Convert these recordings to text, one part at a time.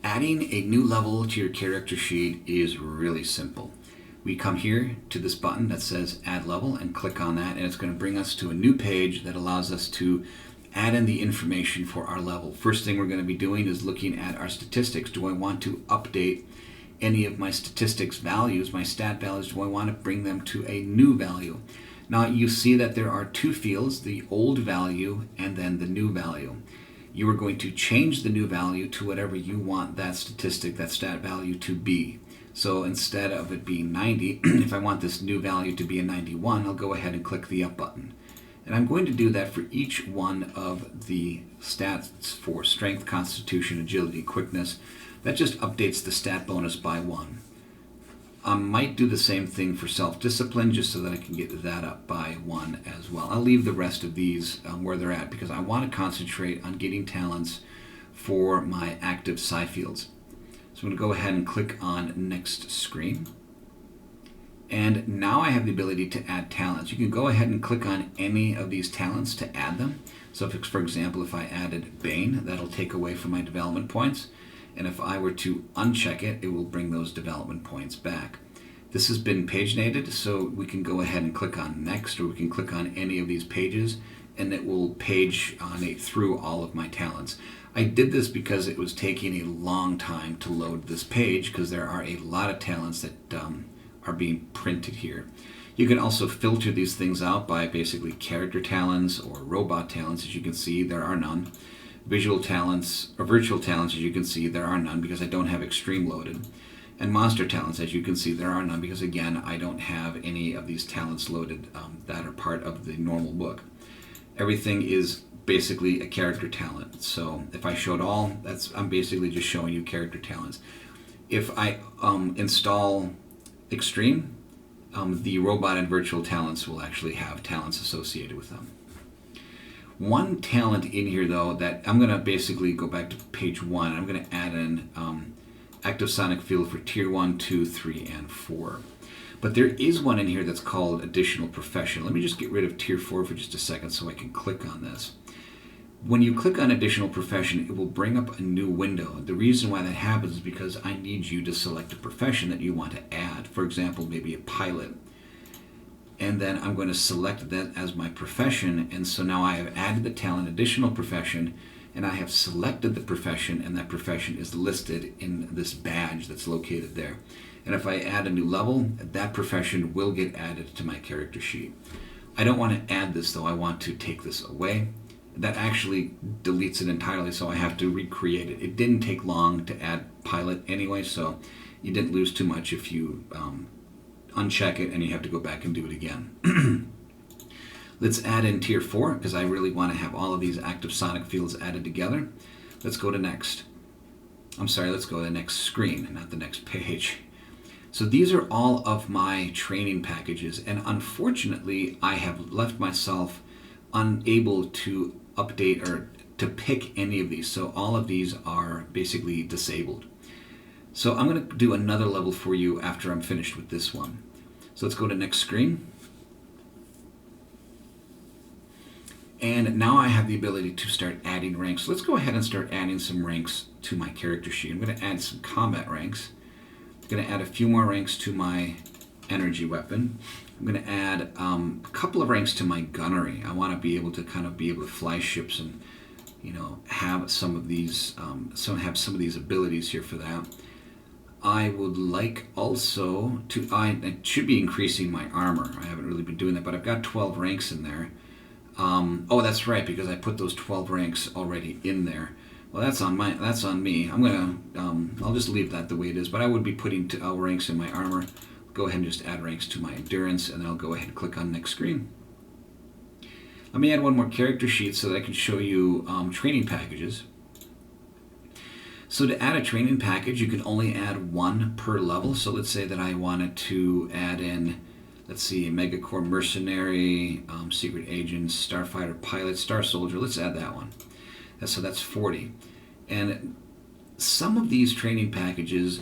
Adding a new level to your character sheet is really simple. We come here to this button that says Add Level and click on that, and it's going to bring us to a new page that allows us to add in the information for our level. First thing we're going to be doing is looking at our statistics. Do I want to update any of my statistics values, my stat values? Do I want to bring them to a new value? Now you see that there are two fields, the old value and then the new value. You are going to change the new value to whatever you want that statistic, that stat value to be. So instead of it being 90, if I want this new value to be a 91, I'll go ahead and click the up button. And I'm going to do that for each one of the stats for strength, constitution, agility, quickness. That just updates the stat bonus by 1. I might do the same thing for self-discipline just so that I can get that up by 1 as well. I'll leave the rest of these where they're at because I want to concentrate on getting talents for my active psi fields. So I'm going to go ahead and click on Next Screen. And now I have the ability to add talents. You can go ahead and click on any of these talents to add them. So if, for example, if I added Bane, that'll take away from my development points. And if I were to uncheck it, it will bring those development points back. This has been paginated, so we can go ahead and click on Next, or we can click on any of these pages, and it will paginate through all of my talents. I did this because it was taking a long time to load this page, because there are a lot of talents that are being printed here. You can also filter these things out by basically character talents or robot talents. As you can see, there are none. Visual talents, or virtual talents, as you can see, there are none because I don't have extreme loaded. And monster talents, as you can see, there are none because, again, I don't have any of these talents loaded that are part of the normal book. Everything is basically a character talent. So if I showed all, I'm basically just showing you character talents. If I install extreme, the robot and virtual talents will actually have talents associated with them. One talent in here, though, that I'm going to basically go back to page 1. I'm going to add in active sonic field for tier 1, 2, 3, and 4. But there is one in here that's called additional profession. Let me just get rid of tier 4 for just a second so I can click on this. When you click on additional profession, it will bring up a new window. The reason why that happens is because I need you to select a profession that you want to add. For example, maybe a pilot. And then I'm going to select that as my profession, and so now I have added the talent additional profession, and I have selected the profession, and that profession is listed in this badge that's located there. And if I add a new level, that profession will get added to my character sheet. I don't want to add this though, I want to take this away. That actually deletes it entirely, so I have to recreate it. It didn't take long to add pilot anyway, so you didn't lose too much if you uncheck it and you have to go back and do it again. Let's add in tier 4 because I really want to have all of these active sonic fields added together. Let's go to next. Let's go to the next screen, not the next page. So these are all of my training packages, and unfortunately I have left myself unable to update or to pick any of these. So all of these are basically disabled. So I'm going to do another level for you after I'm finished with this one. So let's go to next screen. And now I have the ability to start adding ranks. So let's go ahead and start adding some ranks to my character sheet. I'm going to add some combat ranks. I'm going to add a few more ranks to my energy weapon. I'm going to add a couple of ranks to my gunnery. I want to be able to fly ships and have some of these abilities here for that. I would like also to, I should be increasing my armor. I haven't really been doing that, but I've got 12 ranks in there. Oh, that's right, because I put those 12 ranks already in there. Well, that's on me. I'll just leave that the way it is, but I would be putting ranks in my armor. Go ahead and just add ranks to my endurance, and then I'll go ahead and click on next screen. Let me add one more character sheet so that I can show you training packages. So to add a training package, you can only add one per level. So let's say that I wanted to add in, let's see, Megacore Mercenary, Secret Agent, Starfighter Pilot, Star Soldier. Let's add that one. So that's 40. And some of these training packages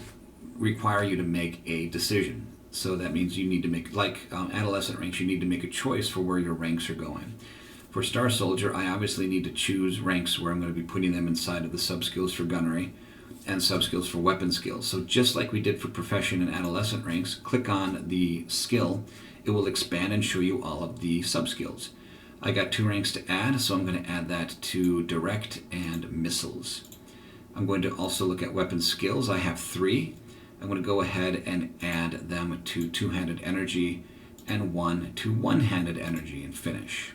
require you to make a decision. So that means you need to make, like adolescent ranks, you need to make a choice for where your ranks are going. For Star Soldier, I obviously need to choose ranks where I'm going to be putting them inside of the sub-skills for gunnery. and subskills for weapon skills. So just like we did for profession and adolescent ranks, click on the skill. It will expand and show you all of the subskills. I got 2 ranks to add, so I'm going to add that to direct and missiles. I'm going to also look at weapon skills. I have 3. I'm going to go ahead and add them to two-handed energy and 1 to one-handed energy and finish.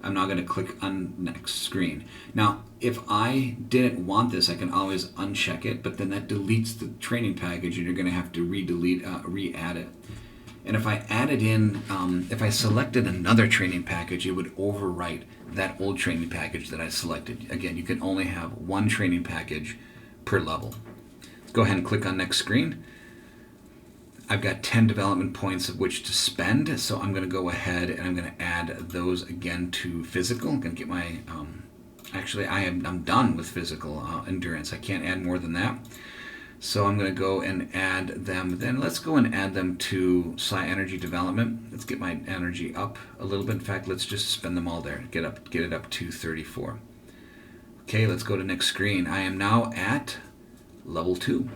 I'm now going to click on next screen. Now, if I didn't want this, I can always uncheck it, but then that deletes the training package and you're going to have to re-add it. And if I added in, if I selected another training package, it would overwrite that old training package that I selected. Again, you can only have 1 training package per level. Let's go ahead and click on next screen. I've got 10 development points of which to spend, so I'm going to go ahead and I'm going to add those again to physical. I'm going to get my, I'm done with physical endurance. I can't add more than that. So I'm going to go and add them. Then let's go and add them to Psi Energy Development. Let's get my energy up a little bit. In fact, let's just spend them all there. Get it up to 34. Okay, let's go to next screen. I am now at level 2.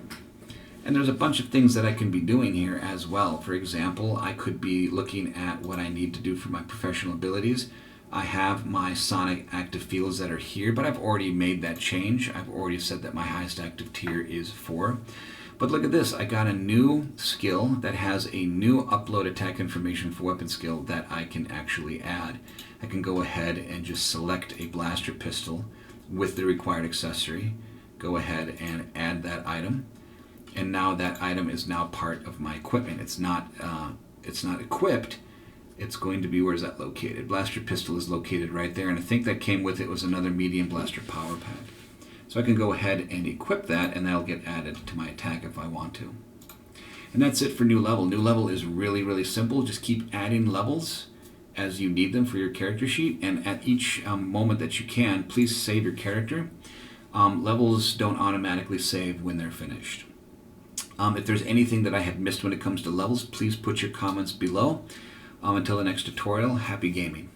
And there's a bunch of things that I can be doing here as well. For example, I could be looking at what I need to do for my professional abilities. I have my sonic active fields that are here, but I've already made that change. I've already said that my highest active tier is 4. But look at this, I got a new skill that has a new upload attack information for weapon skill that I can actually add. I can go ahead and just select a blaster pistol with the required accessory, go ahead and add that item, and now that item is now part of my equipment. It's not equipped. It's going to be, where's that located? Blaster pistol is located right there, and I think that came with it was another medium blaster power pack. So I can go ahead and equip that, and that'll get added to my attack if I want to. And that's it for new level. New level is really, really simple. Just keep adding levels as you need them for your character sheet, and at each moment that you can, please save your character. Levels don't automatically save when they're finished. If there's anything that I have missed when it comes to levels, please put your comments below. Until the next tutorial, happy gaming.